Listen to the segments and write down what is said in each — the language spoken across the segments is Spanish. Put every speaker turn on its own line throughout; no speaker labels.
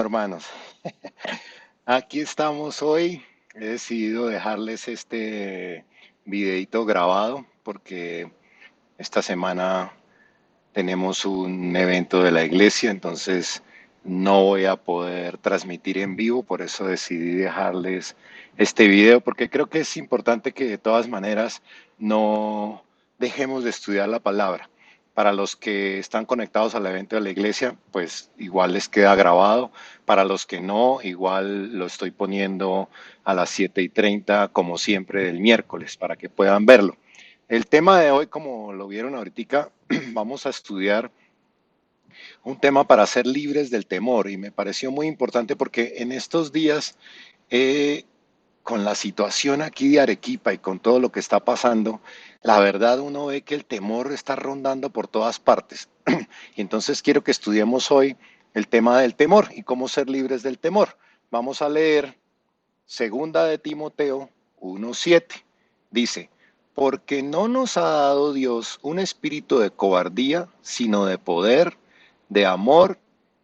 hermanos. Aquí estamos hoy. He decidido dejarles este videito grabado porque esta semana tenemos un evento de la iglesia, entonces no voy a poder transmitir en vivo, por eso decidí dejarles este video, porque creo que es importante que de todas maneras no dejemos de estudiar la palabra. Para los que están conectados al evento de la iglesia, pues igual les queda grabado. Para los que no, igual lo estoy poniendo a las 7:30, como siempre, del miércoles, para que puedan verlo. El tema de hoy, como lo vieron ahorita, vamos a estudiar un tema para ser libres del temor y me pareció muy importante porque en estos días, eh, con la situación aquí de Arequipa y con todo lo que está pasando, la verdad uno ve que el temor está rondando por todas partes. Y entonces quiero que estudiemos hoy el tema del temor y cómo ser libres del temor. Vamos a leer Segunda de Timoteo 1:7. Dice, porque no nos ha dado Dios un espíritu de cobardía, sino de poder, de amor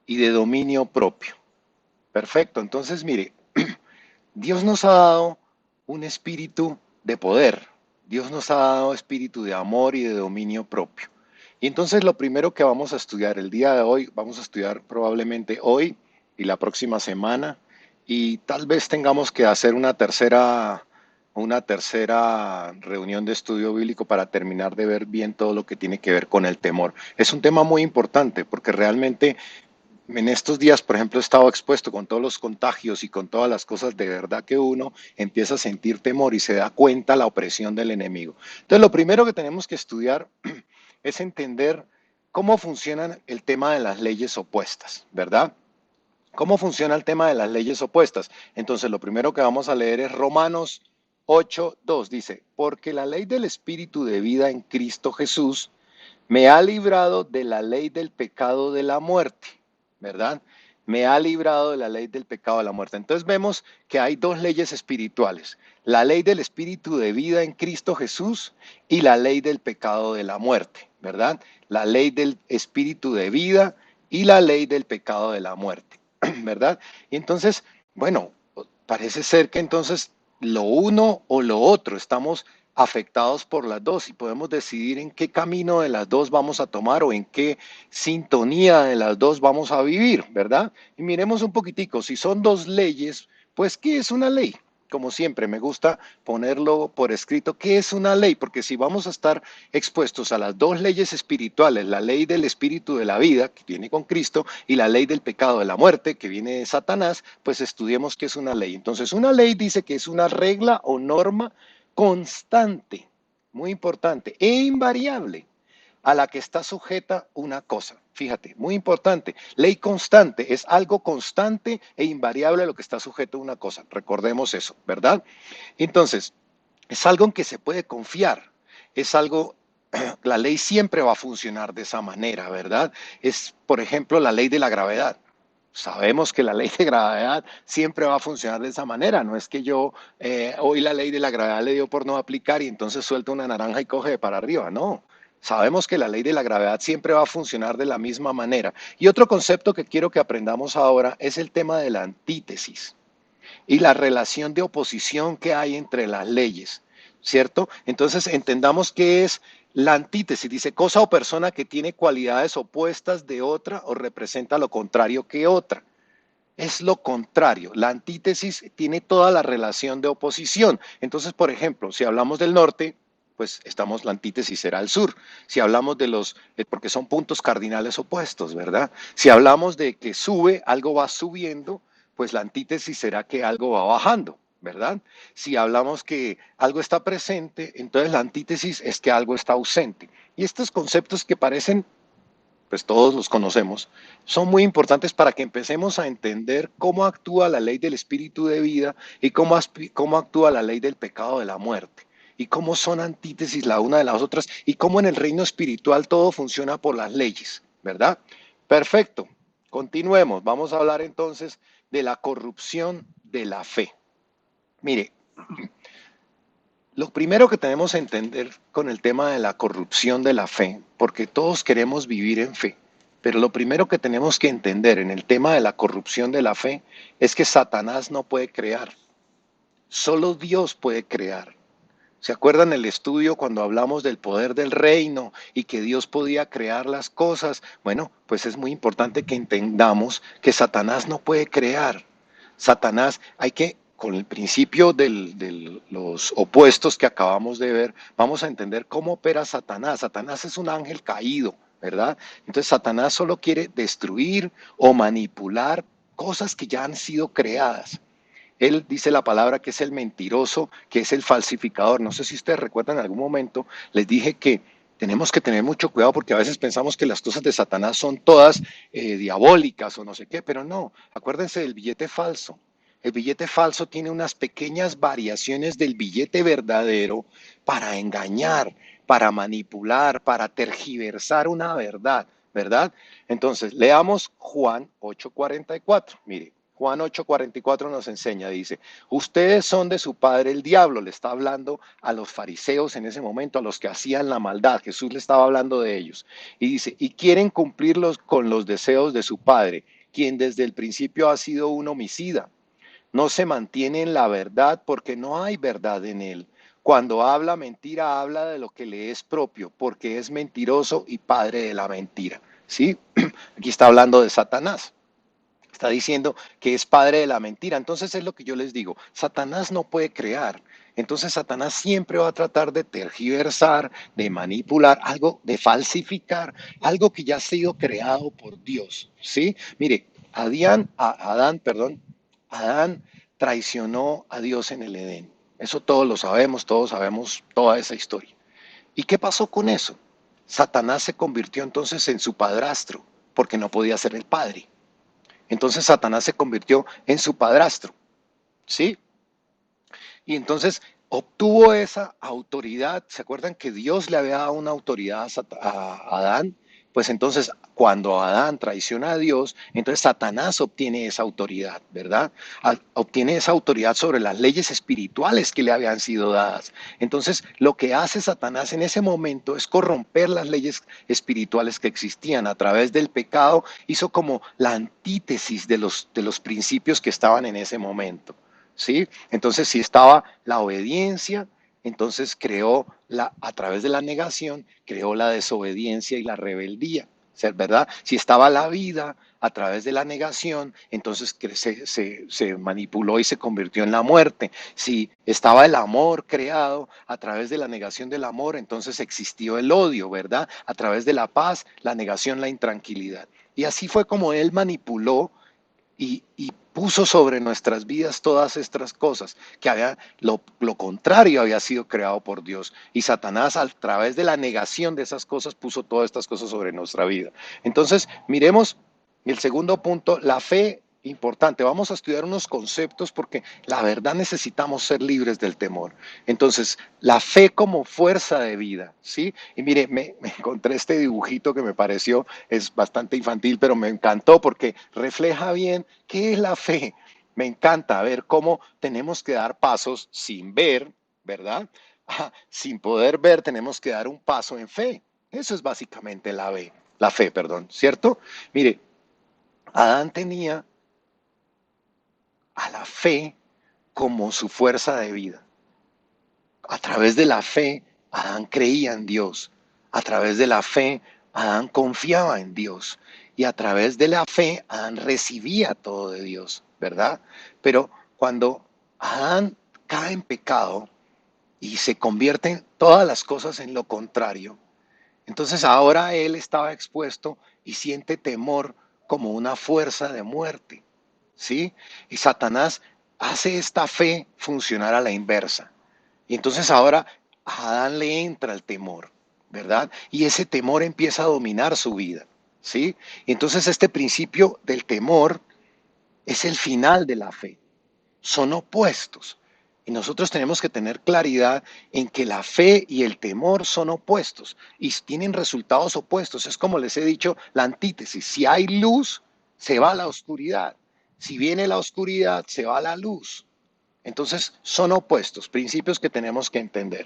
y de dominio propio. Perfecto, entonces mire, Dios nos ha dado un espíritu de poder, Dios nos ha dado espíritu de amor y de dominio propio. Y entonces lo primero que vamos a estudiar el día de hoy, vamos a estudiar probablemente hoy y la próxima semana, y tal vez tengamos que hacer una tercera reunión de estudio bíblico para terminar de ver bien todo lo que tiene que ver con el temor. Es un tema muy importante porque realmente en estos días, por ejemplo, he estado expuesto con todos los contagios y con todas las cosas de verdad que uno empieza a sentir temor y se da cuenta la opresión del enemigo. Entonces, lo primero que tenemos que estudiar es entender cómo funciona el tema de las leyes opuestas, ¿verdad? ¿Cómo funciona el tema de las leyes opuestas? Entonces, lo primero que vamos a leer es Romanos 8:2. Dice, porque la ley del Espíritu de vida en Cristo Jesús me ha librado de la ley del pecado de la muerte, ¿verdad? Me ha librado de la ley del pecado de la muerte. Entonces vemos que hay dos leyes espirituales, la ley del espíritu de vida en Cristo Jesús y la ley del pecado de la muerte, ¿verdad? La ley del espíritu de vida y la ley del pecado de la muerte, ¿verdad? Y entonces, bueno, parece ser que entonces lo uno o lo otro, estamos afectados por las dos y podemos decidir en qué camino de las dos vamos a tomar o en qué sintonía de las dos vamos a vivir, ¿verdad? Y miremos un poquitico, si son dos leyes, pues ¿qué es una ley? Como siempre, me gusta ponerlo por escrito, ¿qué es una ley? Porque si vamos a estar expuestos a las dos leyes espirituales, la ley del espíritu de la vida, que viene con Cristo, y la ley del pecado de la muerte, que viene de Satanás, pues estudiemos qué es una ley. Entonces, una ley dice que es una regla o norma constante, muy importante, e invariable, a la que está sujeta una cosa. Fíjate, muy importante. Ley constante es algo constante e invariable a lo que está sujeto una cosa. Recordemos eso, ¿verdad? Entonces, es algo en que se puede confiar. Es algo, la ley siempre va a funcionar de esa manera, ¿verdad? Es, por ejemplo, la ley de la gravedad. Sabemos que la ley de gravedad siempre va a funcionar de esa manera. No es que yo hoy la ley de la gravedad le dio por no aplicar y entonces suelto una naranja y coge de para arriba. No. Sabemos que la ley de la gravedad siempre va a funcionar de la misma manera. Y otro concepto que quiero que aprendamos ahora es el tema de la antítesis y la relación de oposición que hay entre las leyes, ¿cierto? Entonces entendamos qué es la antítesis. Dice cosa o persona que tiene cualidades opuestas de otra o representa lo contrario que otra. Es lo contrario. La antítesis tiene toda la relación de oposición. Entonces, por ejemplo, si hablamos del norte, pues la antítesis será el sur. Si hablamos de porque son puntos cardinales opuestos, ¿verdad? Si hablamos de que sube, algo va subiendo, pues la antítesis será que algo va bajando, ¿verdad? Si hablamos que algo está presente, entonces la antítesis es que algo está ausente. Y estos conceptos que parecen, pues todos los conocemos, son muy importantes para que empecemos a entender cómo actúa la ley del espíritu de vida y cómo actúa la ley del pecado de la muerte y cómo son antítesis la una de las otras y cómo en el reino espiritual todo funciona por las leyes, ¿verdad? Perfecto. Continuemos. Vamos a hablar entonces de la corrupción de la fe. Mire, lo primero que tenemos que entender con el tema de la corrupción de la fe, porque todos queremos vivir en fe, Pero lo primero que tenemos que entender en el tema de la corrupción de la fe es que Satanás no puede crear, solo Dios puede crear. ¿Se acuerdan el estudio cuando hablamos del poder del reino y que Dios podía crear las cosas? Bueno, pues es muy importante que entendamos que Satanás no puede crear. Satanás, hay que, con el principio de los opuestos que acabamos de ver, vamos a entender cómo opera Satanás. Satanás es un ángel caído, ¿verdad? Entonces Satanás solo quiere destruir o manipular cosas que ya han sido creadas. Él dice la palabra que es el mentiroso, que es el falsificador. No sé si ustedes recuerdan en algún momento, les dije que tenemos que tener mucho cuidado porque a veces pensamos que las cosas de Satanás son todas diabólicas o no sé qué, pero no. Acuérdense del billete falso. El billete falso tiene unas pequeñas variaciones del billete verdadero para engañar, para manipular, para tergiversar una verdad, ¿verdad? Entonces, leamos Juan 8:44. Mire, Juan 8:44 nos enseña, dice, ustedes son de su padre el diablo, le está hablando a los fariseos en ese momento, a los que hacían la maldad, Jesús le estaba hablando de ellos, y dice, y quieren cumplirlos con los deseos de su padre, quien desde el principio ha sido un homicida, no se mantiene en la verdad porque no hay verdad en él. Cuando habla mentira, habla de lo que le es propio, porque es mentiroso y padre de la mentira. ¿Sí? Aquí está hablando de Satanás. Está diciendo que es padre de la mentira. Entonces es lo que yo les digo. Satanás no puede crear. Entonces Satanás siempre va a tratar de tergiversar, de manipular, algo, de falsificar, algo que ya ha sido creado por Dios. ¿Sí? Mire, Adán traicionó a Dios en el Edén. Eso todos sabemos toda esa historia. ¿Y qué pasó con eso? Satanás se convirtió entonces en su padrastro, porque no podía ser el padre. Entonces Satanás se convirtió en su padrastro, ¿sí? Y entonces obtuvo esa autoridad. ¿Se acuerdan que Dios le había dado una autoridad a Adán? Pues entonces cuando Adán traiciona a Dios, entonces Satanás obtiene esa autoridad, ¿verdad? Obtiene esa autoridad sobre las leyes espirituales que le habían sido dadas. Entonces lo que hace Satanás en ese momento es corromper las leyes espirituales que existían a través del pecado. Hizo como la antítesis de los principios que estaban en ese momento. ¿Sí? Entonces, si estaba la obediencia, entonces a través de la negación, creó la desobediencia y la rebeldía, ¿verdad? Si estaba la vida, a través de la negación, entonces se manipuló y se convirtió en la muerte. Si estaba el amor creado, a través de la negación del amor, entonces existió el odio, ¿verdad? A través de la paz, la negación, la intranquilidad. Y así fue como él manipuló y puso sobre nuestras vidas todas estas cosas, que lo contrario había sido creado por Dios. Y Satanás, a través de la negación de esas cosas, puso todas estas cosas sobre nuestra vida. Entonces, miremos el segundo punto, la fe importante. Vamos a estudiar unos conceptos porque la verdad necesitamos ser libres del temor. Entonces, la fe como fuerza de vida, ¿sí? Y mire, me encontré este dibujito que me pareció, es bastante infantil, pero me encantó porque refleja bien qué es la fe. Me encanta ver cómo tenemos que dar pasos sin ver, ¿verdad? Sin poder ver, tenemos que dar un paso en fe. Eso es básicamente la fe, perdón, ¿cierto? Mire, Adán tenía a la fe como su fuerza de vida. A través de la fe, Adán creía en Dios. A través de la fe, Adán confiaba en Dios. Y a través de la fe, Adán recibía todo de Dios, ¿verdad? Pero cuando Adán cae en pecado y se convierten todas las cosas en lo contrario, entonces ahora él estaba expuesto y siente temor como una fuerza de muerte, ¿sí? Y Satanás hace esta fe funcionar a la inversa. Y entonces ahora a Adán le entra el temor, ¿verdad? Y ese temor empieza a dominar su vida, ¿sí? Y entonces este principio del temor es el final de la fe. Son opuestos. Y nosotros tenemos que tener claridad en que la fe y el temor son opuestos y tienen resultados opuestos. Es como les he dicho, la antítesis. Si hay luz, se va la oscuridad. Si viene la oscuridad, se va la luz. Entonces son opuestos, principios que tenemos que entender.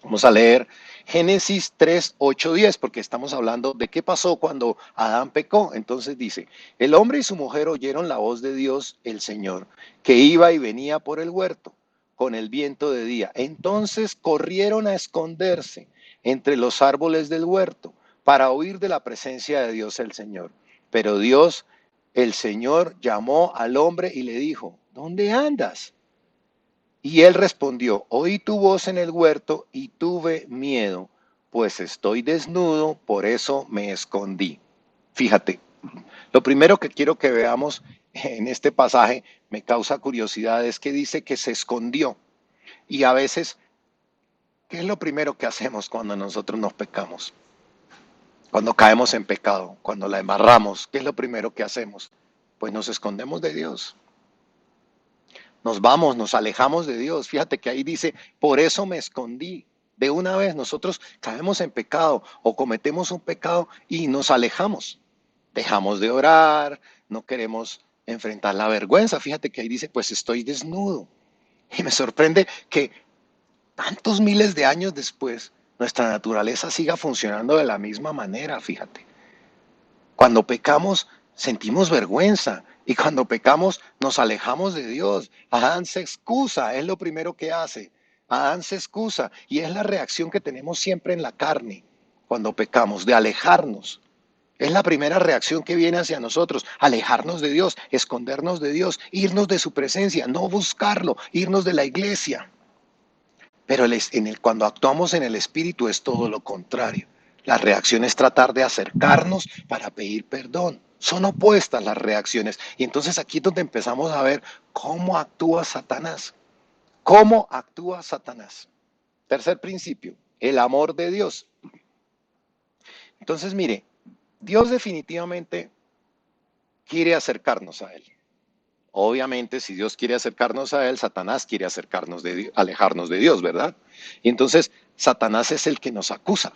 Vamos a leer Génesis 3, 8, 10, porque estamos hablando de qué pasó cuando Adán pecó. Entonces dice, el hombre y su mujer oyeron la voz de Dios, el Señor, que iba y venía por el huerto con el viento de día. Entonces corrieron a esconderse entre los árboles del huerto para huir de la presencia de Dios, el Señor. Pero Dios, el Señor, llamó al hombre y le dijo, ¿dónde andas? Y él respondió, oí tu voz en el huerto y tuve miedo, pues estoy desnudo, por eso me escondí. Fíjate, lo primero que quiero que veamos en este pasaje, me causa curiosidad, es que dice que se escondió. Y a veces, ¿qué es lo primero que hacemos cuando nosotros nos pecamos? Cuando caemos en pecado, cuando la embarramos, ¿qué es lo primero que hacemos? Pues nos escondemos de Dios. Nos vamos, nos alejamos de Dios. Fíjate que ahí dice, por eso me escondí. De una vez nosotros caemos en pecado o cometemos un pecado y nos alejamos. Dejamos de orar, no queremos enfrentar la vergüenza. Fíjate que ahí dice, pues estoy desnudo. Y me sorprende que tantos miles de años después nuestra naturaleza siga funcionando de la misma manera, fíjate. Cuando pecamos, sentimos vergüenza. Y cuando pecamos, nos alejamos de Dios. Adán se excusa, es lo primero que hace. Adán se excusa y es la reacción que tenemos siempre en la carne cuando pecamos, de alejarnos. Es la primera reacción que viene hacia nosotros, alejarnos de Dios, escondernos de Dios, irnos de su presencia, no buscarlo, irnos de la iglesia. Pero cuando actuamos en el Espíritu es todo lo contrario. La reacción es tratar de acercarnos para pedir perdón. Son opuestas las reacciones. Y entonces aquí es donde empezamos a ver cómo actúa Satanás. ¿Cómo actúa Satanás? Tercer principio, el amor de Dios. Entonces, mire, Dios definitivamente quiere acercarnos a Él. Obviamente, si Dios quiere acercarnos a Él, Satanás quiere alejarnos de Dios, ¿verdad? Y entonces, Satanás es el que nos acusa.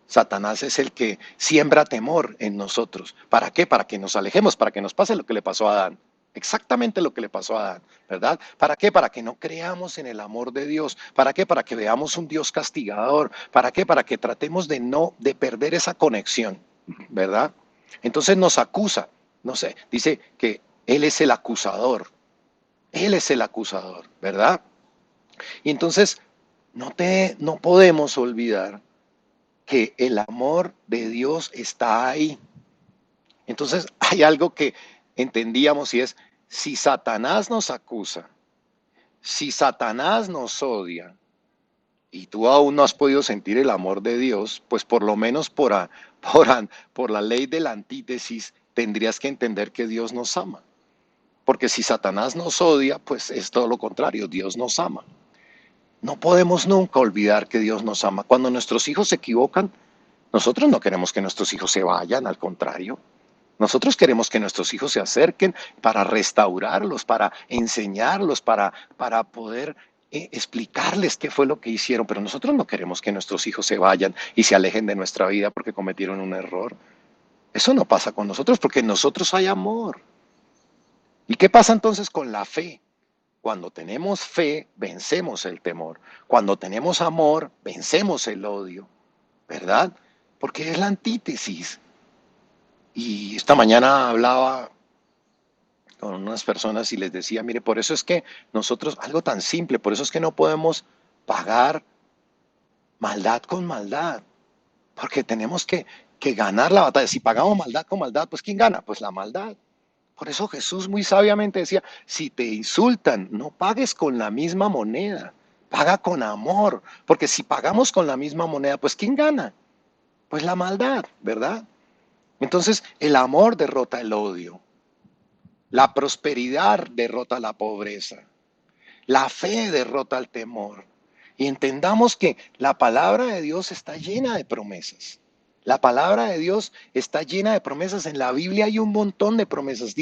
Satanás es el que siembra temor en nosotros. ¿Para qué? Para que nos alejemos, para que nos pase lo que le pasó a Adán. Exactamente lo que le pasó a Adán, ¿verdad? ¿Para qué? Para que no creamos en el amor de Dios. ¿Para qué? Para que veamos un Dios castigador. ¿Para qué? Para que tratemos de perder esa conexión, ¿verdad? Entonces nos acusa, no sé, dice que Él es el acusador. Él es el acusador, ¿verdad? Y entonces no podemos olvidar que el amor de Dios está ahí. Entonces hay algo que entendíamos y es, si Satanás nos acusa, si Satanás nos odia, y tú aún no has podido sentir el amor de Dios, pues por lo menos por la ley de la antítesis tendrías que entender que Dios nos ama. Porque si Satanás nos odia, pues es todo lo contrario, Dios nos ama. No podemos nunca olvidar que Dios nos ama. Cuando nuestros hijos se equivocan, nosotros no queremos que nuestros hijos se vayan, al contrario. Nosotros queremos que nuestros hijos se acerquen para restaurarlos, para enseñarlos, para poder explicarles qué fue lo que hicieron, pero nosotros no queremos que nuestros hijos se vayan y se alejen de nuestra vida porque cometieron un error. Eso no pasa con nosotros porque en nosotros hay amor. ¿Y qué pasa entonces con la fe? Cuando tenemos fe, vencemos el temor. Cuando tenemos amor, vencemos el odio, ¿verdad? Porque es la antítesis. Y esta mañana hablaba con unas personas y les decía, mire, por eso es que nosotros, algo tan simple, por eso es que no podemos pagar maldad con maldad, porque tenemos que ganar la batalla. Si pagamos maldad con maldad, pues ¿quién gana? Pues la maldad. Por eso Jesús muy sabiamente decía, si te insultan, no pagues con la misma moneda, paga con amor, porque si pagamos con la misma moneda, pues ¿quién gana? Pues la maldad, ¿verdad? Entonces el amor derrota el odio, la prosperidad derrota la pobreza, la fe derrota el temor. Y entendamos que la palabra de Dios está llena de promesas. La palabra de Dios está llena de promesas. En la Biblia hay un montón de promesas.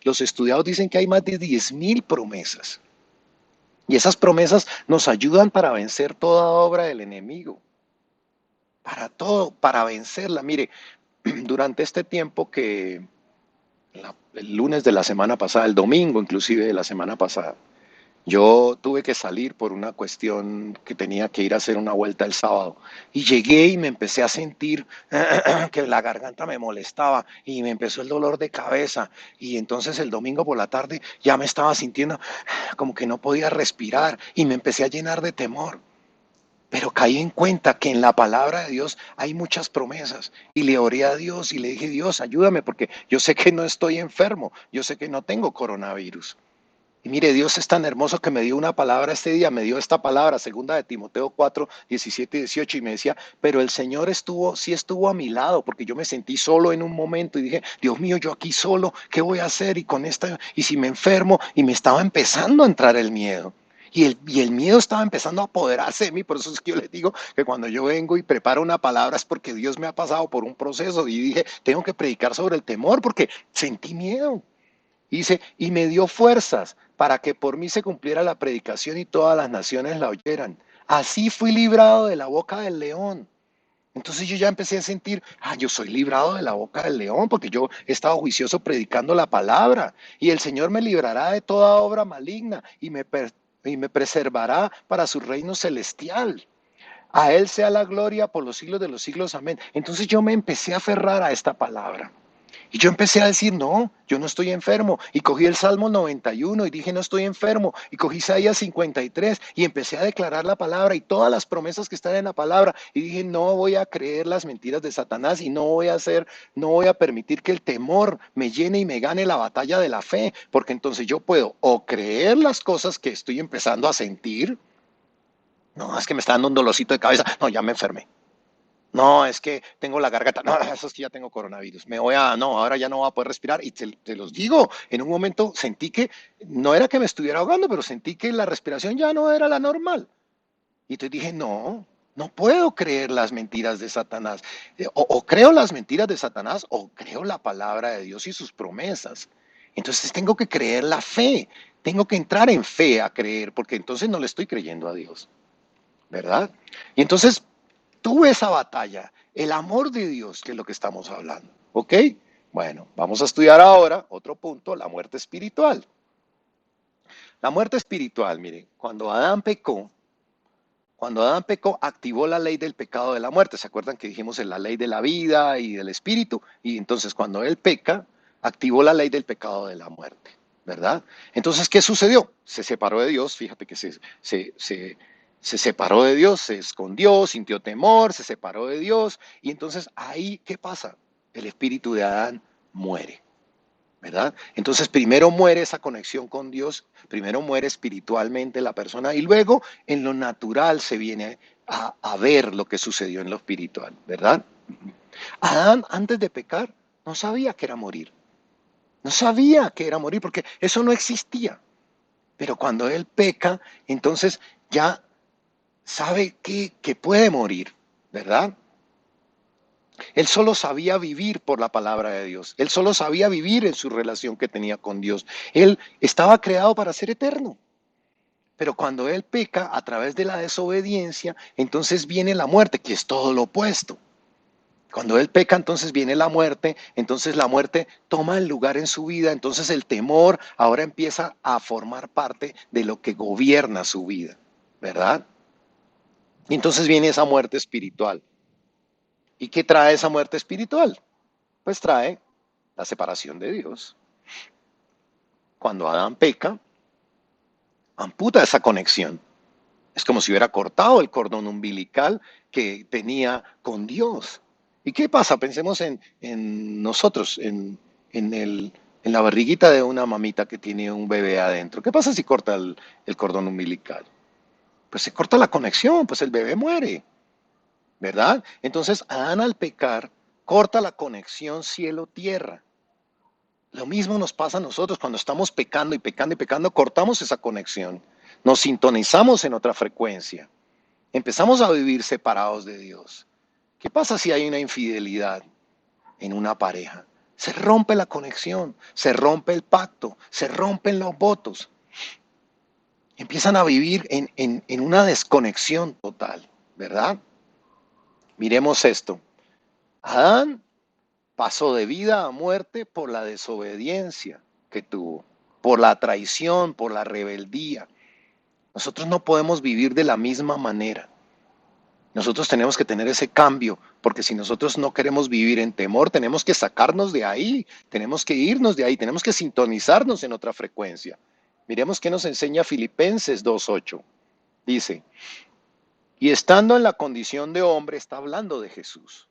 Los estudiados dicen que hay más de 10.000 promesas. Y esas promesas nos ayudan para vencer toda obra del enemigo. Para todo, para vencerla. Mire, durante este tiempo el lunes de la semana pasada, el domingo inclusive de la semana pasada, Yo tuve que salir por una cuestión que tenía que ir a hacer una vuelta el sábado. Y llegué y me empecé a sentir que la garganta me molestaba y me empezó el dolor de cabeza. Y entonces el domingo por la tarde ya me estaba sintiendo como que no podía respirar y me empecé a llenar de temor. Pero caí en cuenta que en la palabra de Dios hay muchas promesas. Y le oré a Dios y le dije, Dios, ayúdame porque yo sé que no estoy enfermo, yo sé que no tengo coronavirus. Y mire, Dios es tan hermoso que me dio una palabra este día, me dio esta palabra, segunda de Timoteo 4, 17 y 18, y me decía, pero el Señor estuvo, sí estuvo a mi lado, porque yo me sentí solo en un momento y dije, Dios mío, yo aquí solo, ¿qué voy a hacer? Y con esta, y si me enfermo, y me estaba empezando a entrar el miedo. Y el miedo estaba empezando a apoderarse de mí, por eso es que yo les digo que cuando yo vengo y preparo una palabra es porque Dios me ha pasado por un proceso y dije, tengo que predicar sobre el temor porque sentí miedo. Dice, y me dio fuerzas para que por mí se cumpliera la predicación y todas las naciones la oyeran. Así fui librado de la boca del león. Entonces yo ya empecé a sentir, yo soy librado de la boca del león porque yo he estado juicioso predicando la palabra y el Señor me librará de toda obra maligna y me preservará para su reino celestial. A Él sea la gloria por los siglos de los siglos. Amén. Entonces yo me empecé a aferrar a esta palabra. Y yo empecé a decir, no, yo no estoy enfermo. Y cogí el Salmo 91 y dije, no estoy enfermo. Y cogí Isaías 53 y empecé a declarar la palabra y todas las promesas que están en la palabra. Y dije, no voy a creer las mentiras de Satanás y no voy a permitir que el temor me llene y me gane la batalla de la fe. Porque entonces yo puedo o creer las cosas que estoy empezando a sentir. No, es que me está dando un dolorcito de cabeza. No, ya me enfermé. No, es que tengo la garganta. No, eso es que ya tengo coronavirus. No, ahora ya no voy a poder respirar. Y te los digo, en un momento sentí que no era que me estuviera ahogando, pero sentí que la respiración ya no era la normal. Y entonces dije, no, no puedo creer las mentiras de Satanás. O creo las mentiras de Satanás o creo la palabra de Dios y sus promesas. Entonces tengo que creer la fe. Tengo que entrar en fe a creer, porque entonces no le estoy creyendo a Dios, ¿verdad? Y entonces tuve esa batalla, el amor de Dios, que es lo que estamos hablando. ¿Ok? Bueno, vamos a estudiar ahora otro punto, la muerte espiritual. La muerte espiritual, miren, cuando Adán pecó, activó la ley del pecado de la muerte. ¿Se acuerdan que dijimos en la ley de la vida y del espíritu? Y entonces cuando él peca, activó la ley del pecado de la muerte, ¿verdad? Entonces, ¿qué sucedió? Se separó de Dios, fíjate que se separó de Dios, se escondió, sintió temor, se separó de Dios. Y entonces ahí, ¿qué pasa? El espíritu de Adán muere. ¿Verdad? Entonces primero muere esa conexión con Dios, primero muere espiritualmente la persona y luego en lo natural se viene a ver lo que sucedió en lo espiritual, ¿verdad? Adán antes de pecar no sabía que era morir, no sabía que era morir porque eso no existía, pero cuando él peca, entonces ya sabe que puede morir, ¿verdad? Él solo sabía vivir por la palabra de Dios. Él solo sabía vivir en su relación que tenía con Dios. Él estaba creado para ser eterno. Pero cuando él peca a través de la desobediencia, entonces viene la muerte, que es todo lo opuesto. Cuando él peca, entonces viene la muerte, entonces la muerte toma el lugar en su vida, entonces el temor ahora empieza a formar parte de lo que gobierna su vida, ¿verdad? Y entonces viene esa muerte espiritual. ¿Y qué trae esa muerte espiritual? Pues trae la separación de Dios. Cuando Adán peca, amputa esa conexión. Es como si hubiera cortado el cordón umbilical que tenía con Dios. ¿Y qué pasa? Pensemos en nosotros, en la barriguita de una mamita que tiene un bebé adentro. ¿Qué pasa si corta el cordón umbilical? Pues se corta la conexión, pues el bebé muere, ¿verdad? Entonces, Adán al pecar corta la conexión cielo-tierra. Lo mismo nos pasa a nosotros cuando estamos pecando y pecando y pecando, cortamos esa conexión, nos sintonizamos en otra frecuencia, empezamos a vivir separados de Dios. ¿Qué pasa si hay una infidelidad en una pareja? Se rompe la conexión, se rompe el pacto, se rompen los votos. Empiezan a vivir en una desconexión total, ¿verdad? Miremos esto. Adán pasó de vida a muerte por la desobediencia que tuvo, por la traición, por la rebeldía. Nosotros no podemos vivir de la misma manera. Nosotros tenemos que tener ese cambio, porque si nosotros no queremos vivir en temor, tenemos que sacarnos de ahí, tenemos que irnos de ahí, tenemos que sintonizarnos en otra frecuencia. Miremos qué nos enseña Filipenses 2:8. Dice, y estando en la condición de hombre, está hablando de Jesús.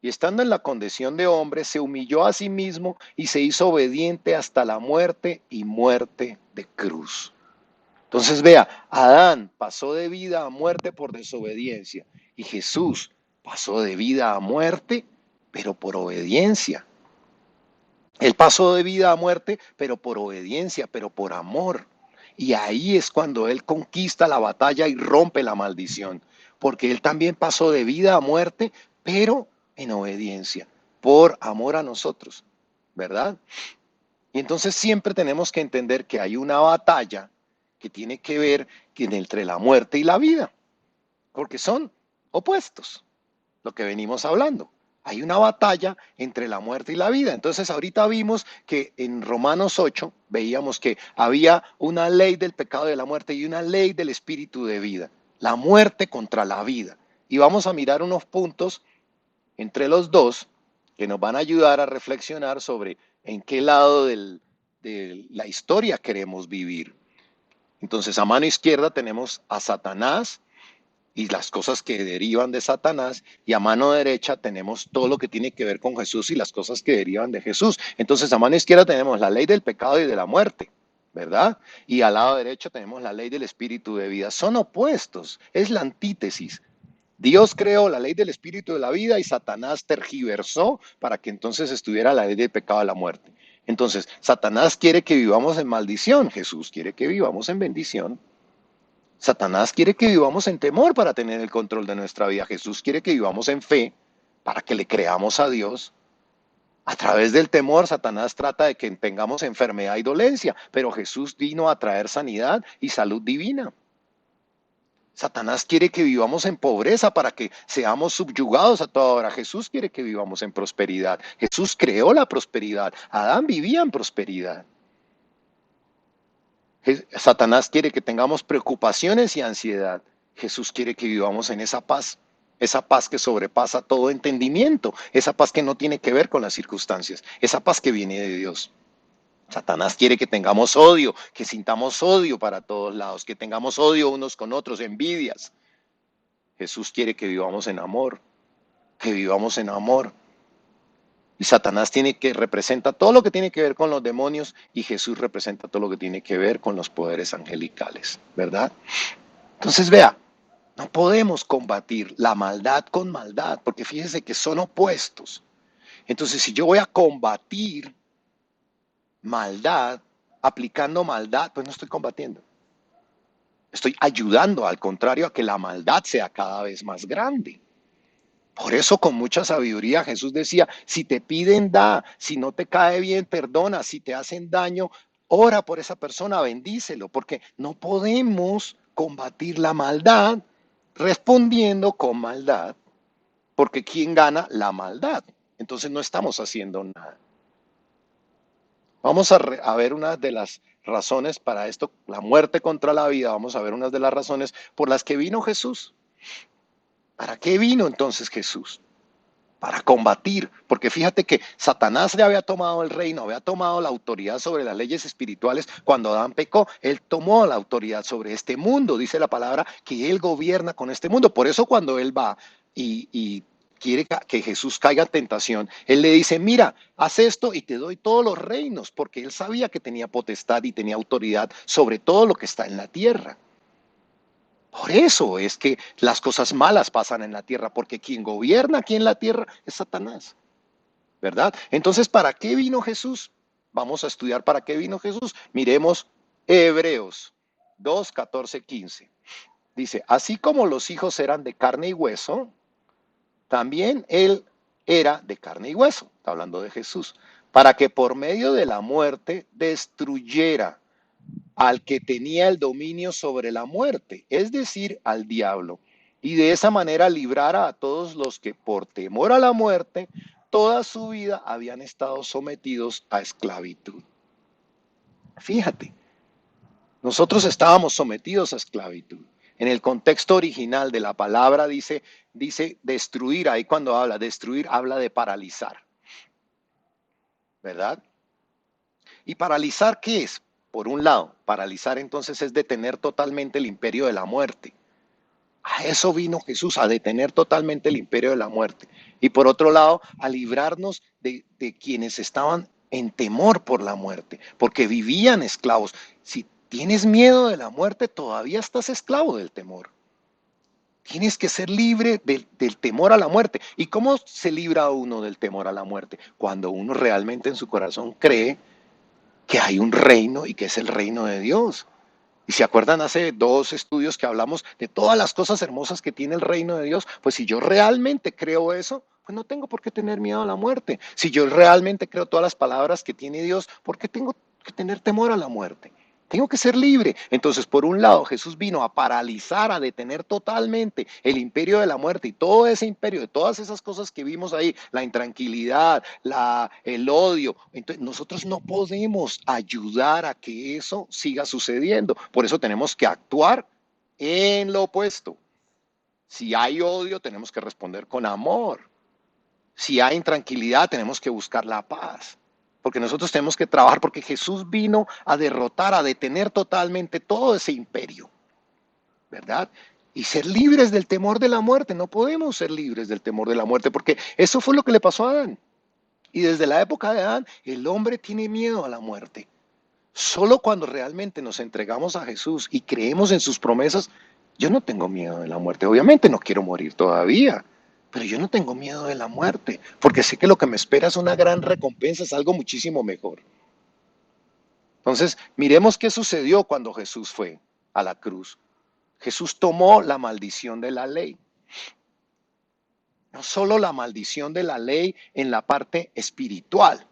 Y estando en la condición de hombre, se humilló a sí mismo y se hizo obediente hasta la muerte y muerte de cruz. Entonces vea, Adán pasó de vida a muerte por desobediencia y Jesús pasó de vida a muerte, pero por obediencia. Él pasó de vida a muerte, pero por obediencia, pero por amor. Y ahí es cuando Él conquista la batalla y rompe la maldición, porque Él también pasó de vida a muerte, pero en obediencia, por amor a nosotros, ¿verdad? Y entonces siempre tenemos que entender que hay una batalla que tiene que ver entre la muerte y la vida, porque son opuestos, lo que venimos hablando. Hay una batalla entre la muerte y la vida. Entonces ahorita vimos que en Romanos 8 veíamos que había una ley del pecado y de la muerte y una ley del espíritu de vida. La muerte contra la vida. Y vamos a mirar unos puntos entre los dos que nos van a ayudar a reflexionar sobre en qué lado de la historia queremos vivir. Entonces a mano izquierda tenemos a Satanás y las cosas que derivan de Satanás, y a mano derecha tenemos todo lo que tiene que ver con Jesús y las cosas que derivan de Jesús. Entonces a mano izquierda tenemos la ley del pecado y de la muerte, ¿verdad? Y al lado derecho tenemos la ley del espíritu de vida. Son opuestos, es la antítesis. Dios creó la ley del espíritu de la vida y Satanás tergiversó para que entonces estuviera la ley del pecado y la muerte. Entonces, Satanás quiere que vivamos en maldición, Jesús quiere que vivamos en bendición. Satanás quiere que vivamos en temor para tener el control de nuestra vida. Jesús quiere que vivamos en fe para que le creamos a Dios. A través del temor, Satanás trata de que tengamos enfermedad y dolencia, pero Jesús vino a traer sanidad y salud divina. Satanás quiere que vivamos en pobreza para que seamos subyugados a toda hora. Jesús quiere que vivamos en prosperidad. Jesús creó la prosperidad. Adán vivía en prosperidad. Satanás quiere que tengamos preocupaciones y ansiedad. Jesús quiere que vivamos en esa paz que sobrepasa todo entendimiento, esa paz que no tiene que ver con las circunstancias, esa paz que viene de Dios. Satanás quiere que tengamos odio, que sintamos odio para todos lados, que tengamos odio unos con otros, envidias. Jesús quiere que vivamos en amor, que vivamos en amor. Y Satanás representa todo lo que tiene que ver con los demonios y Jesús representa todo lo que tiene que ver con los poderes angelicales, ¿verdad? Entonces vea, no podemos combatir la maldad con maldad, porque fíjese que son opuestos. Entonces, si yo voy a combatir maldad, aplicando maldad, pues no estoy combatiendo. Estoy ayudando, al contrario, a que la maldad sea cada vez más grande. Por eso con mucha sabiduría Jesús decía, si te piden, da, si no te cae bien, perdona, si te hacen daño, ora por esa persona, bendícelo, porque no podemos combatir la maldad respondiendo con maldad, porque ¿quién gana? La maldad. Entonces no estamos haciendo nada. Vamos a ver unas de las razones para esto, la muerte contra la vida, vamos a ver unas de las razones por las que vino Jesús. ¿Para qué vino entonces Jesús? Para combatir, porque fíjate que Satanás le había tomado el reino, había tomado la autoridad sobre las leyes espirituales. Cuando Adán pecó, él tomó la autoridad sobre este mundo, dice la palabra, que él gobierna con este mundo. Por eso cuando él va y quiere que Jesús caiga en tentación, él le dice, mira, haz esto y te doy todos los reinos, porque él sabía que tenía potestad y tenía autoridad sobre todo lo que está en la tierra. Por eso es que las cosas malas pasan en la tierra, porque quien gobierna aquí en la tierra es Satanás, ¿verdad? Entonces, ¿para qué vino Jesús? Vamos a estudiar para qué vino Jesús. Miremos Hebreos 2, 14, 15. Dice, así como los hijos eran de carne y hueso, también él era de carne y hueso, está hablando de Jesús, para que por medio de la muerte destruyera al que tenía el dominio sobre la muerte, es decir, al diablo, y de esa manera librara a todos los que por temor a la muerte toda su vida habían estado sometidos a esclavitud. Fíjate, Nosotros estábamos sometidos a esclavitud. En el contexto original de la palabra dice destruir, ahí cuando habla destruir, habla de paralizar, ¿verdad? ¿Y paralizar qué es? Por un lado, paralizar entonces es detener totalmente el imperio de la muerte. A eso vino Jesús, a detener totalmente el imperio de la muerte. Y por otro lado, a librarnos de quienes estaban en temor por la muerte, porque vivían esclavos. Si tienes miedo de la muerte, todavía estás esclavo del temor. Tienes que ser libre del temor a la muerte. ¿Y cómo se libra uno del temor a la muerte? Cuando uno realmente en su corazón cree que hay un reino y que es el reino de Dios. Y se acuerdan hace 2 estudios que hablamos de todas las cosas hermosas que tiene el reino de Dios, pues si yo realmente creo eso, pues no tengo por qué tener miedo a la muerte. Si yo realmente creo todas las palabras que tiene Dios, ¿por qué tengo que tener temor a la muerte? Tengo que ser libre. Entonces, por un lado, Jesús vino a paralizar, a detener totalmente el imperio de la muerte y todo ese imperio, de todas esas cosas que vimos ahí, la intranquilidad, el odio. Entonces, nosotros no podemos ayudar a que eso siga sucediendo. Por eso tenemos que actuar en lo opuesto. Si hay odio, tenemos que responder con amor. Si hay intranquilidad, tenemos que buscar la paz. Porque nosotros tenemos que trabajar, porque Jesús vino a derrotar, a detener totalmente todo ese imperio, ¿verdad? Y ser libres del temor de la muerte. No podemos ser libres del temor de la muerte, porque eso fue lo que le pasó a Adán. Y desde la época de Adán, el hombre tiene miedo a la muerte. Solo cuando realmente nos entregamos a Jesús y creemos en sus promesas, yo no tengo miedo de la muerte. Obviamente no quiero morir todavía, pero yo no tengo miedo de la muerte, porque sé que lo que me espera es una gran recompensa, es algo muchísimo mejor. Entonces, miremos qué sucedió cuando Jesús fue a la cruz. Jesús tomó la maldición de la ley. No solo la maldición de la ley en la parte espiritual,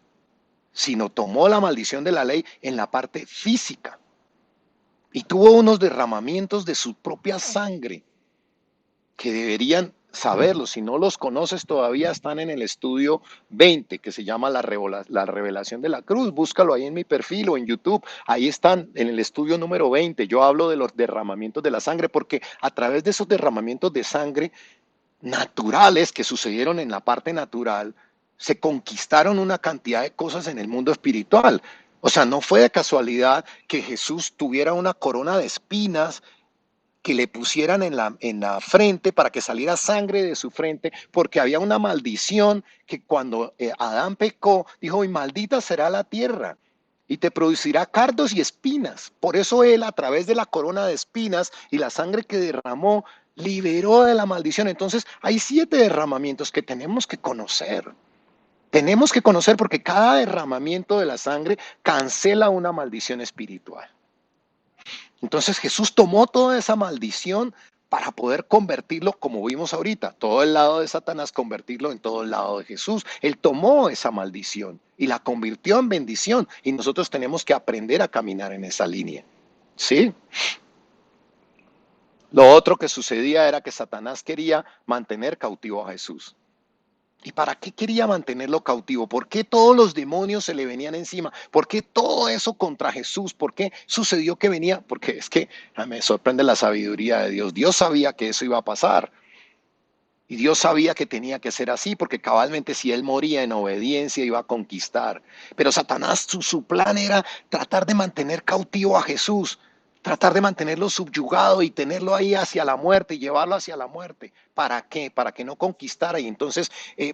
sino tomó la maldición de la ley en la parte física. Y tuvo unos derramamientos de su propia sangre que deberían saberlo. Si no los conoces todavía, están en el estudio 20, que se llama la revelación de la cruz. Búscalo ahí en mi perfil o en YouTube. Ahí están en el estudio número 20. Yo hablo de los derramamientos de la sangre porque a través de esos derramamientos de sangre naturales que sucedieron en la parte natural, se conquistaron una cantidad de cosas en el mundo espiritual. O sea, no fue de casualidad que Jesús tuviera una corona de espinas que le pusieran en la frente para que saliera sangre de su frente, porque había una maldición que cuando Adán pecó, dijo, y maldita será la tierra, y te producirá cardos y espinas. Por eso él, a través de la corona de espinas y la sangre que derramó, liberó de la maldición. Entonces, hay 7 derramamientos que tenemos que conocer. Tenemos que conocer porque cada derramamiento de la sangre cancela una maldición espiritual. Entonces Jesús tomó toda esa maldición para poder convertirlo, como vimos ahorita, todo el lado de Satanás, convertirlo en todo el lado de Jesús. Él tomó esa maldición y la convirtió en bendición y nosotros tenemos que aprender a caminar en esa línea. ¿Sí? Lo otro que sucedía era que Satanás quería mantener cautivo a Jesús. ¿Y para qué quería mantenerlo cautivo? ¿Por qué todos los demonios se le venían encima? ¿Por qué todo eso contra Jesús? ¿Por qué sucedió que venía? Porque es que me sorprende la sabiduría de Dios. Dios sabía que eso iba a pasar. Y Dios sabía que tenía que ser así, porque cabalmente si él moría en obediencia iba a conquistar. Pero Satanás, su plan era tratar de mantener cautivo a Jesús, tratar de mantenerlo subyugado y tenerlo ahí hacia la muerte y llevarlo hacia la muerte. ¿Para qué? Para que no conquistara y entonces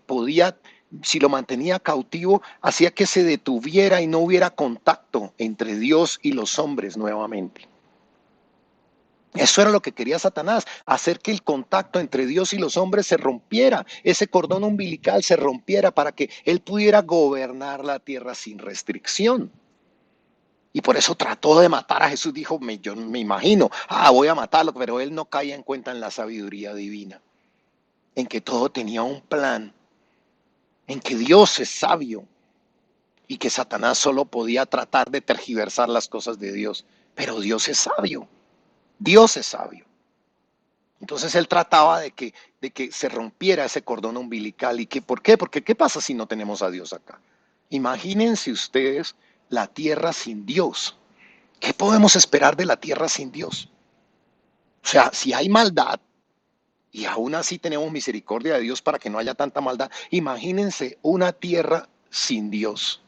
podía, si lo mantenía cautivo, hacía que se detuviera y no hubiera contacto entre Dios y los hombres nuevamente. Eso era lo que quería Satanás, hacer que el contacto entre Dios y los hombres se rompiera, ese cordón umbilical se rompiera para que él pudiera gobernar la tierra sin restricción. Y por eso trató de matar a Jesús, dijo, yo me imagino, voy a matarlo, pero él no caía en cuenta en la sabiduría divina, en que todo tenía un plan, en que Dios es sabio y que Satanás solo podía tratar de tergiversar las cosas de Dios, pero Dios es sabio, Dios es sabio. Entonces él trataba de que se rompiera ese cordón umbilical. ¿Y que, por qué? Porque ¿qué pasa si no tenemos a Dios acá? Imagínense ustedes la tierra sin Dios. ¿Qué podemos esperar de la tierra sin Dios? O sea, si hay maldad y aún así tenemos misericordia de Dios para que no haya tanta maldad, imagínense una tierra sin Dios.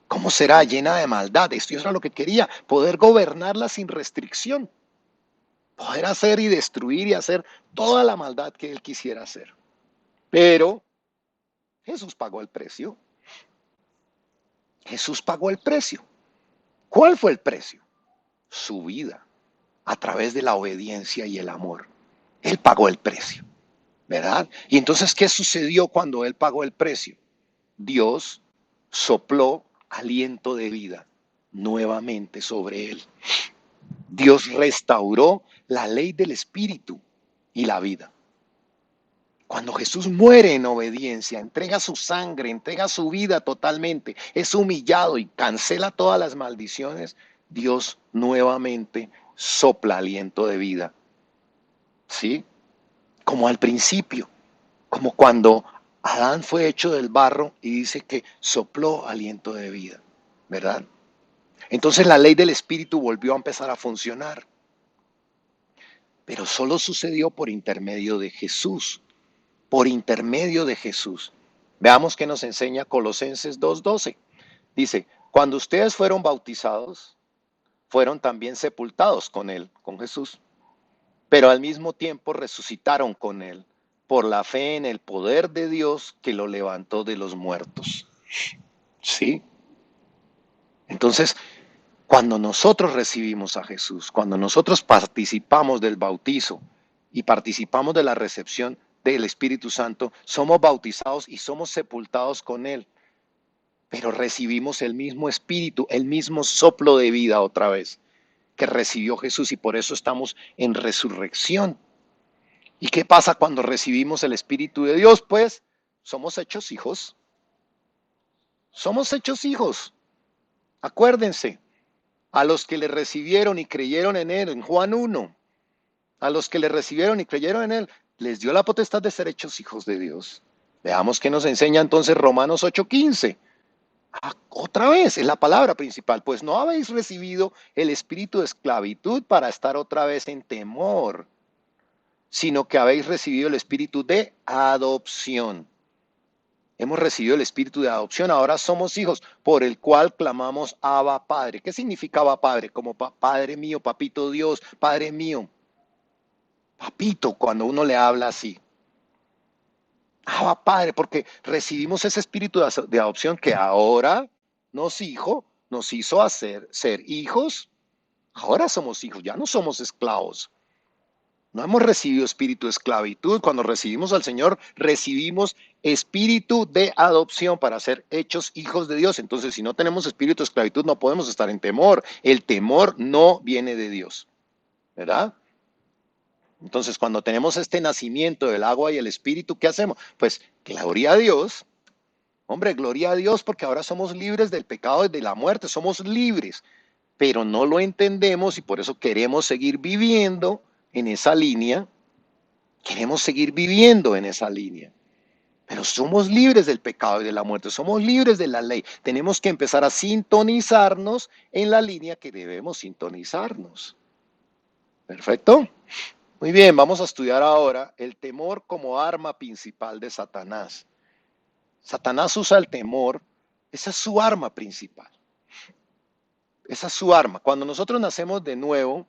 ¿Cómo será llena de maldad? Esto era lo que quería, poder gobernarla sin restricción, poder hacer y destruir y hacer toda la maldad que él quisiera hacer. Pero Jesús pagó el precio. Jesús pagó el precio. ¿Cuál fue el precio? Su vida, a través de la obediencia y el amor. Él pagó el precio, ¿verdad? Y entonces, ¿qué sucedió cuando él pagó el precio? Dios sopló aliento de vida nuevamente sobre él. Dios restauró la ley del espíritu y la vida. Cuando Jesús muere en obediencia, entrega su sangre, entrega su vida totalmente, es humillado y cancela todas las maldiciones, Dios nuevamente sopla aliento de vida. ¿Sí? Como al principio, como cuando Adán fue hecho del barro y dice que sopló aliento de vida, ¿verdad? Entonces la ley del espíritu volvió a empezar a funcionar, pero solo sucedió por intermedio de Jesús, por intermedio de Jesús. Veamos qué nos enseña Colosenses 2:12. Dice, cuando ustedes fueron bautizados, fueron también sepultados con él, con Jesús, pero al mismo tiempo resucitaron con él por la fe en el poder de Dios que lo levantó de los muertos. ¿Sí? Entonces, cuando nosotros recibimos a Jesús, cuando nosotros participamos del bautizo y participamos de la recepción del Espíritu Santo, somos bautizados y somos sepultados con Él, pero recibimos el mismo Espíritu, el mismo soplo de vida otra vez que recibió Jesús y por eso estamos en resurrección. ¿Y qué pasa cuando recibimos el Espíritu de Dios? Pues somos hechos hijos. Somos hechos hijos. Acuérdense, a los que le recibieron y creyeron en Él, en Juan 1, a los que le recibieron y creyeron en Él, les dio la potestad de ser hechos hijos de Dios. Veamos qué nos enseña entonces Romanos 8:15. Otra vez, es la palabra principal, pues no habéis recibido el espíritu de esclavitud para estar otra vez en temor, sino que habéis recibido el espíritu de adopción. Hemos recibido el espíritu de adopción, ahora somos hijos, por el cual clamamos Abba Padre. ¿Qué significa Abba Padre? Como Padre mío, papito Dios, Padre mío, papito, cuando uno le habla así. Abba Padre, porque recibimos ese espíritu de adopción que ahora nos hizo ser hijos. Ahora somos hijos, ya no somos esclavos. No hemos recibido espíritu de esclavitud. Cuando recibimos al Señor, recibimos espíritu de adopción para ser hechos hijos de Dios. Entonces, si no tenemos espíritu de esclavitud, no podemos estar en temor. El temor no viene de Dios, ¿verdad? Entonces, cuando tenemos este nacimiento del agua y el espíritu, ¿qué hacemos? Pues, gloria a Dios. Hombre, gloria a Dios porque ahora somos libres del pecado y de la muerte. Somos libres, pero no lo entendemos y por eso queremos seguir viviendo en esa línea. Queremos seguir viviendo en esa línea. Pero somos libres del pecado y de la muerte, somos libres de la ley. Tenemos que empezar a sintonizarnos en la línea que debemos sintonizarnos. ¿Perfecto? Muy bien, vamos a estudiar ahora el temor como arma principal de Satanás. Satanás usa el temor, esa es su arma principal. Esa es su arma. Cuando nosotros nacemos de nuevo,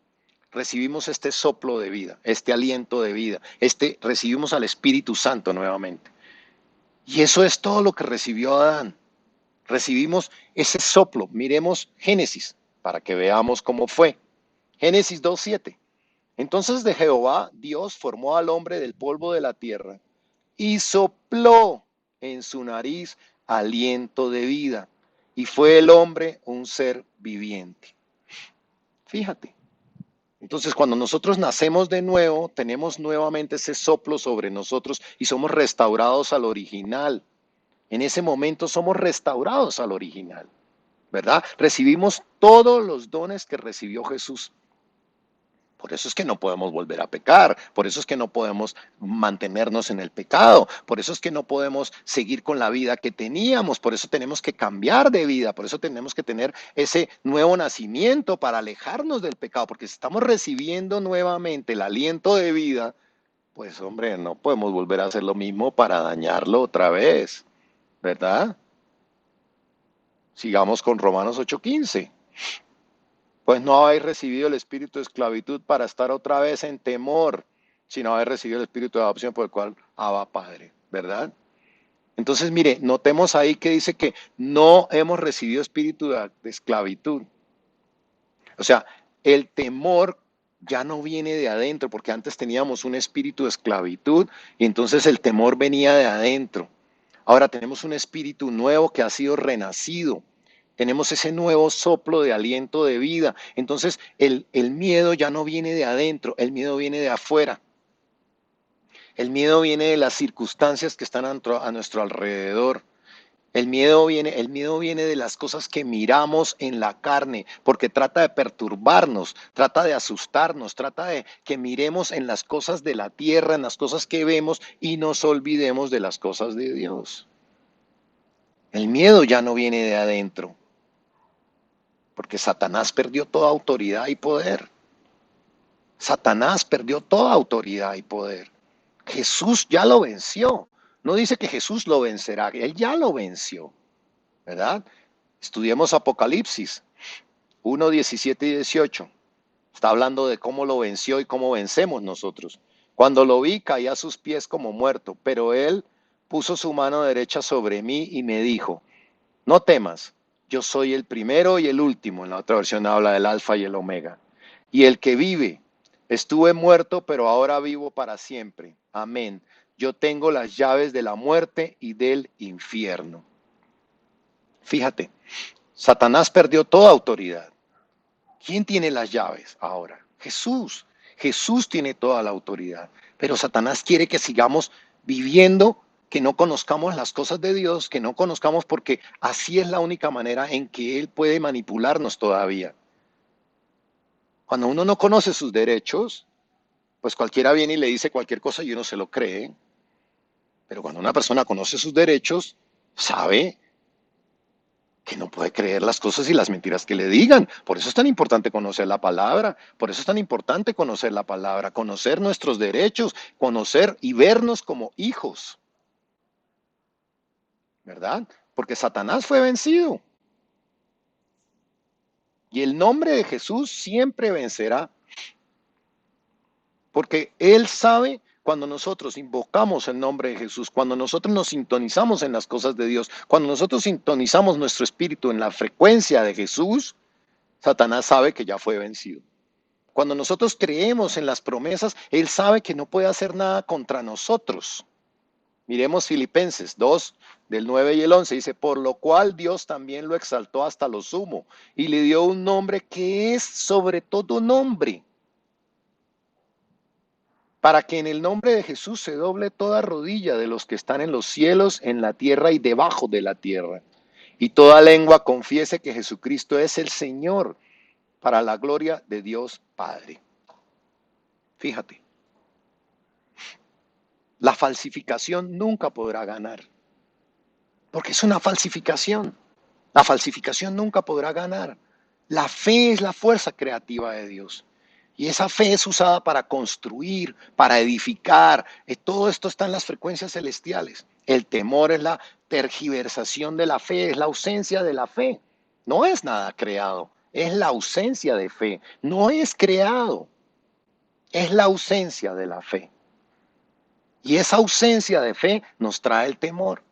recibimos este soplo de vida, este aliento de vida, recibimos al Espíritu Santo nuevamente. Y eso es todo lo que recibió Adán. Recibimos ese soplo. Miremos Génesis para que veamos cómo fue. Génesis 2:7. Entonces de Jehová Dios formó al hombre del polvo de la tierra y sopló en su nariz aliento de vida. Y fue el hombre un ser viviente. Fíjate. Entonces, cuando nosotros nacemos de nuevo, tenemos nuevamente ese soplo sobre nosotros y somos restaurados al original. En ese momento somos restaurados al original, ¿verdad? Recibimos todos los dones que recibió Jesús. Por eso es que no podemos volver a pecar, por eso es que no podemos mantenernos en el pecado, por eso es que no podemos seguir con la vida que teníamos, por eso tenemos que cambiar de vida, por eso tenemos que tener ese nuevo nacimiento para alejarnos del pecado, porque si estamos recibiendo nuevamente el aliento de vida, pues hombre, no podemos volver a hacer lo mismo para dañarlo otra vez, ¿verdad? Sigamos con Romanos 8:15. Pues no habéis recibido el espíritu de esclavitud para estar otra vez en temor, sino habéis recibido el espíritu de adopción por el cual Abba Padre, ¿verdad? Entonces, mire, notemos ahí que dice que no hemos recibido espíritu de esclavitud. O sea, el temor ya no viene de adentro, porque antes teníamos un espíritu de esclavitud y entonces el temor venía de adentro. Ahora tenemos un espíritu nuevo que ha sido renacido. Tenemos ese nuevo soplo de aliento de vida. Entonces el miedo ya no viene de adentro, el miedo viene de afuera. El miedo viene de las circunstancias que están a nuestro alrededor. El miedo viene de las cosas que miramos en la carne, porque trata de perturbarnos, trata de asustarnos, trata de que miremos en las cosas de la tierra, en las cosas que vemos y nos olvidemos de las cosas de Dios. El miedo ya no viene de adentro, porque Satanás perdió toda autoridad y poder. Satanás perdió toda autoridad y poder. Jesús ya lo venció. No dice que Jesús lo vencerá, él ya lo venció, ¿verdad? Estudiemos Apocalipsis 1, 17 y 18. Está hablando de cómo lo venció y cómo vencemos nosotros. Cuando lo vi, caí a sus pies como muerto, pero él puso su mano derecha sobre mí y me dijo, no temas, yo soy el primero y el último. En la otra versión habla del alfa y el omega. Y el que vive, estuve muerto, pero ahora vivo para siempre. Amén. Yo tengo las llaves de la muerte y del infierno. Fíjate, Satanás perdió toda autoridad. ¿Quién tiene las llaves ahora? Jesús. Jesús tiene toda la autoridad. Pero Satanás quiere que sigamos viviendo, que no conozcamos las cosas de Dios, que no conozcamos porque así es la única manera en que Él puede manipularnos todavía. Cuando uno no conoce sus derechos, pues cualquiera viene y le dice cualquier cosa y uno se lo cree. Pero cuando una persona conoce sus derechos, sabe que no puede creer las cosas y las mentiras que le digan. Por eso es tan importante conocer la palabra, por eso es tan importante conocer la palabra, conocer nuestros derechos, conocer y vernos como hijos, ¿verdad? Porque Satanás fue vencido y el nombre de Jesús siempre vencerá, porque Él sabe cuando nosotros invocamos el nombre de Jesús, cuando nosotros nos sintonizamos en las cosas de Dios, cuando nosotros sintonizamos nuestro espíritu en la frecuencia de Jesús, Satanás sabe que ya fue vencido. Cuando nosotros creemos en las promesas, Él sabe que no puede hacer nada contra nosotros. Miremos Filipenses 2, del 9 y el 11, dice, por lo cual Dios también lo exaltó hasta lo sumo y le dio un nombre que es sobre todo nombre, para que en el nombre de Jesús se doble toda rodilla de los que están en los cielos, en la tierra y debajo de la tierra, y toda lengua confiese que Jesucristo es el Señor, para la gloria de Dios Padre. Fíjate, la falsificación nunca podrá ganar, porque es una falsificación. La falsificación nunca podrá ganar. La fe es la fuerza creativa de Dios. Y esa fe es usada para construir, para edificar. Todo esto está en las frecuencias celestiales. El temor es la tergiversación de la fe, es la ausencia de la fe. No es nada creado, es la ausencia de fe. No es creado, es la ausencia de la fe. Y esa ausencia de fe nos trae el temor.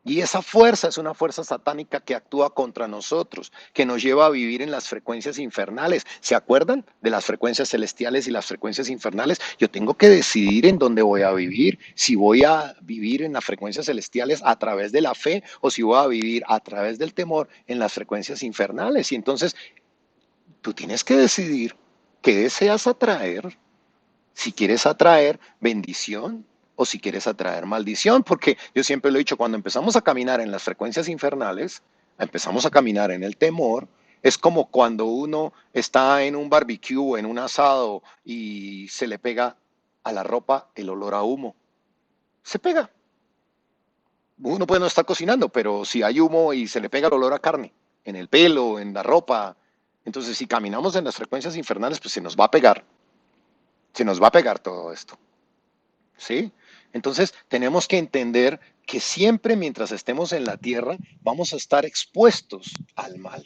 Y esa fuerza es una fuerza satánica que actúa contra nosotros, que nos lleva a vivir en las frecuencias infernales. ¿Se acuerdan de las frecuencias celestiales y las frecuencias infernales? Yo tengo que decidir en dónde voy a vivir, si voy a vivir en las frecuencias celestiales a través de la fe o si voy a vivir a través del temor en las frecuencias infernales. Y entonces tú tienes que decidir qué deseas atraer, si quieres atraer bendición o si quieres atraer maldición, porque yo siempre lo he dicho, cuando empezamos a caminar en las frecuencias infernales, empezamos a caminar en el temor, Es como cuando uno está en un barbecue, en un asado y se le pega a la ropa el olor a humo. Se pega. Uno puede no estar cocinando, pero si hay humo y se le pega el olor a carne, en el pelo, en la ropa, entonces si caminamos en las frecuencias infernales, pues se nos va a pegar todo esto, ¿sí? Entonces tenemos que entender que siempre mientras estemos en la tierra vamos a estar expuestos al mal.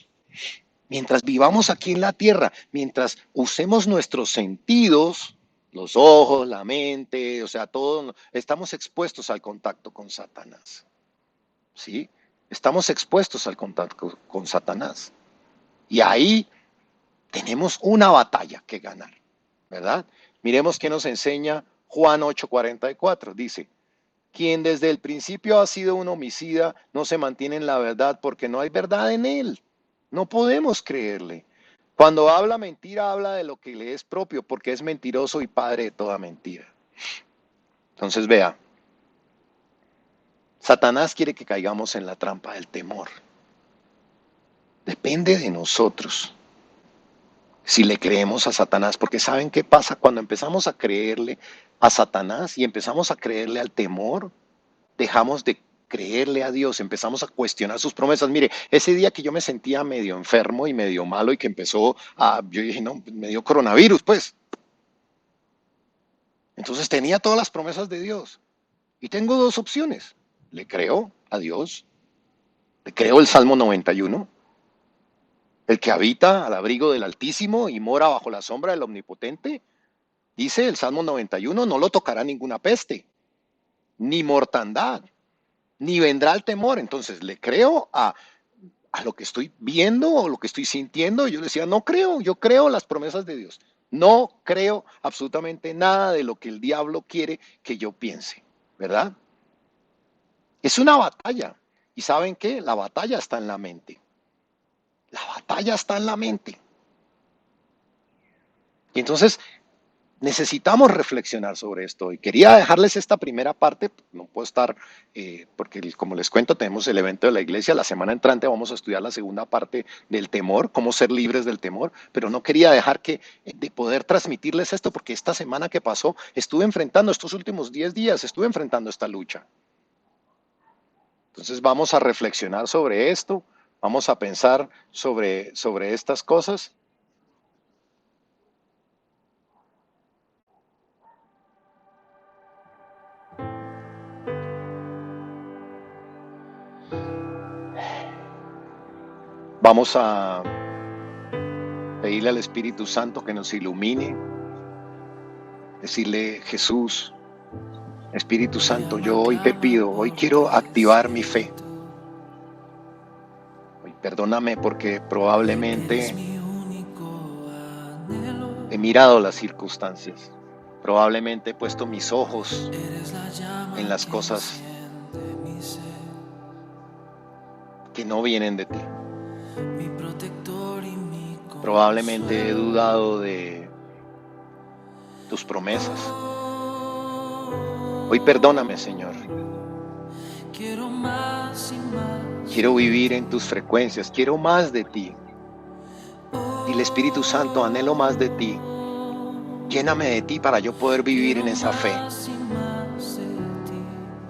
Mientras vivamos aquí en la tierra, mientras usemos nuestros sentidos, los ojos, la mente, o sea, todo, estamos expuestos al contacto con Satanás. ¿Sí? Estamos expuestos al contacto con Satanás. Y ahí tenemos una batalla que ganar, ¿verdad? Miremos qué nos enseña Juan 8:44. Dice, quien desde el principio ha sido un homicida no se mantiene en la verdad porque no hay verdad en él. No podemos creerle. Cuando habla mentira, habla de lo que le es propio porque es mentiroso y padre de toda mentira. Entonces vea, Satanás quiere que caigamos en la trampa del temor. Depende de nosotros si le creemos a Satanás, porque ¿saben qué pasa cuando empezamos a creerle a Satanás y empezamos a creerle al temor? Dejamos de creerle a Dios, empezamos a cuestionar sus promesas. Mire, ese día que yo me sentía medio enfermo y medio malo y que yo dije, no, me dio coronavirus, pues. Entonces tenía todas las promesas de Dios y tengo dos opciones. Le creo a Dios, le creo el Salmo 91. El que habita al abrigo del Altísimo y mora bajo la sombra del Omnipotente, dice el Salmo 91, no lo tocará ninguna peste, ni mortandad, ni vendrá el temor. Entonces, ¿le creo a lo que estoy viendo o lo que estoy sintiendo? Yo le decía, no creo, yo creo las promesas de Dios. No creo absolutamente nada de lo que el diablo quiere que yo piense, ¿verdad? Es una batalla. ¿Y saben qué? La batalla está en la mente. La batalla está en la mente. Y entonces necesitamos reflexionar sobre esto. Y quería dejarles esta primera parte, no puedo estar, porque como les cuento, tenemos el evento de la iglesia. La semana entrante vamos a estudiar la segunda parte del temor, cómo ser libres del temor. Pero no quería dejar de poder transmitirles esto, porque esta semana que pasó, estos últimos 10 días, estuve enfrentando esta lucha. Entonces vamos a reflexionar sobre esto. Vamos a pensar sobre estas cosas. Vamos a pedirle al Espíritu Santo que nos ilumine. Decirle, Jesús, Espíritu Santo, yo hoy te pido, hoy quiero activar mi fe. Perdóname porque probablemente he mirado las circunstancias. Probablemente he puesto mis ojos en las cosas que no vienen de ti. Probablemente he dudado de tus promesas. Hoy perdóname, Señor. Quiero vivir en tus frecuencias, quiero más de ti. Dile, Espíritu Santo, anhelo más de ti. Lléname de ti para yo poder vivir en esa fe.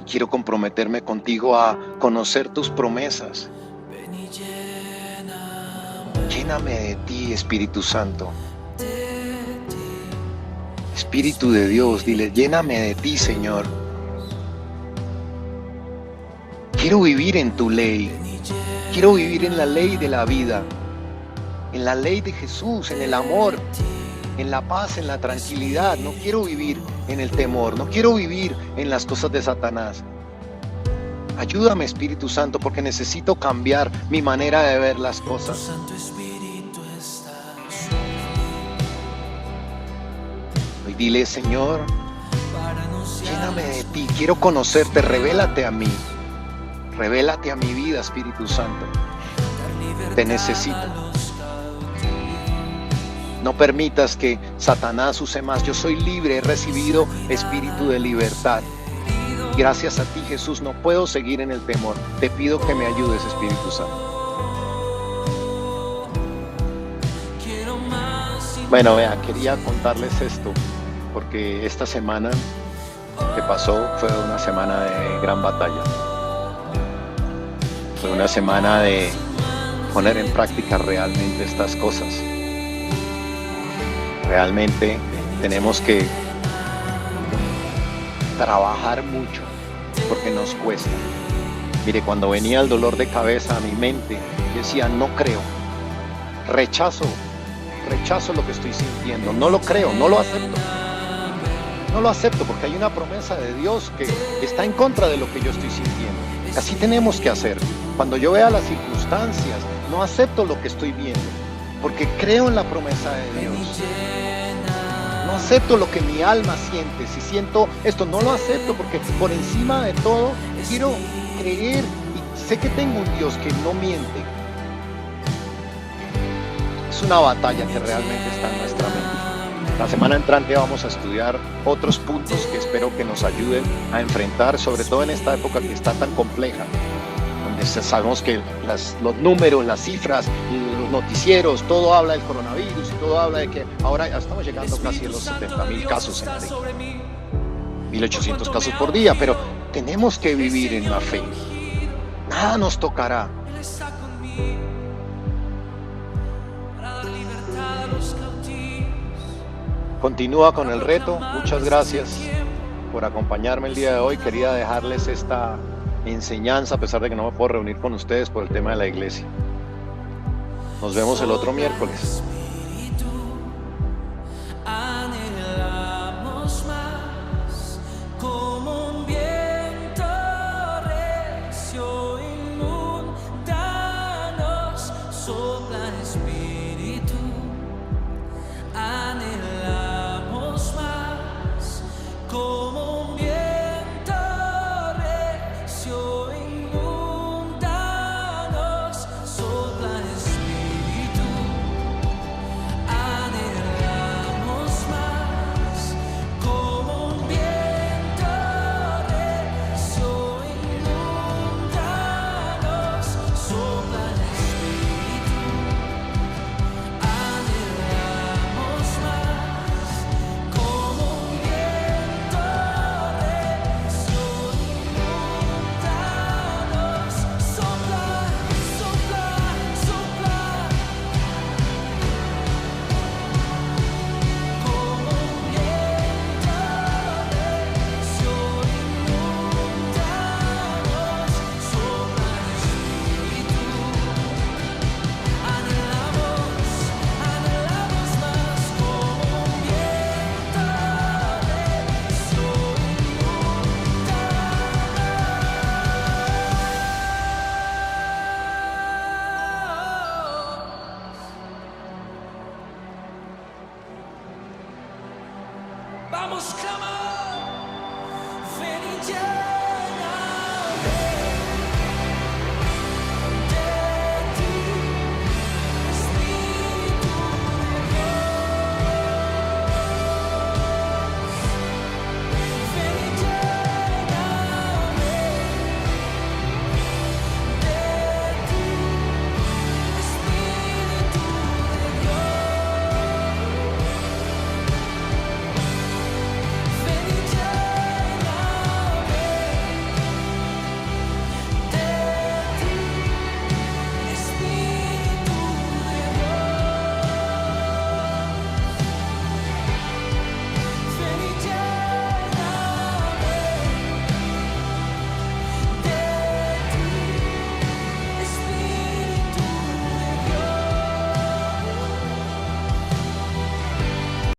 Y quiero comprometerme contigo a conocer tus promesas. Lléname de ti, Espíritu Santo. Espíritu de Dios, dile, lléname de ti, Señor. Quiero vivir en tu ley. Quiero vivir en la ley de la vida. En la ley de Jesús, en el amor, en la paz, en la tranquilidad. No quiero vivir en el temor. No quiero vivir en las cosas de Satanás. Ayúdame, Espíritu Santo, porque necesito cambiar mi manera de ver las cosas. Y dile, Señor, lléname de ti. Quiero conocerte. Revélate a mí. Revélate a mi vida, Espíritu Santo. Te necesito. No permitas que Satanás use más. Yo soy libre, he recibido espíritu de libertad. Gracias a ti, Jesús, no puedo seguir en el temor. Te pido que me ayudes, Espíritu Santo. Bueno, vea, quería contarles esto, porque esta semana que pasó fue una semana de gran batalla. Fue una semana de poner en práctica realmente estas cosas. Realmente tenemos que trabajar mucho porque nos cuesta. Mire, cuando venía el dolor de cabeza a mi mente, yo decía, no creo, rechazo, rechazo lo que estoy sintiendo, no lo creo, no lo acepto. No lo acepto porque hay una promesa de Dios que está en contra de lo que yo estoy sintiendo. Así tenemos que hacer. Cuando yo vea las circunstancias, no acepto lo que estoy viendo, porque creo en la promesa de Dios. No acepto lo que mi alma siente. Si siento esto, no lo acepto porque por encima de todo quiero creer y sé que tengo un Dios que no miente. Es una batalla que realmente está en nuestra mente. La semana entrante vamos a estudiar otros puntos que espero que nos ayuden a enfrentar, sobre todo en esta época que está tan compleja, donde sabemos que los números, las cifras, los noticieros, todo habla del coronavirus y todo habla de que ahora ya estamos llegando casi a los 70,000 casos en Arequipa, 1.800 casos por día, pero tenemos que vivir en la fe. Nada nos tocará. Continúa con el reto. Muchas gracias por acompañarme el día de hoy. Quería dejarles esta enseñanza a pesar de que no me puedo reunir con ustedes por el tema de la iglesia. Nos vemos el otro miércoles.
Vamos, clama, ven y ya.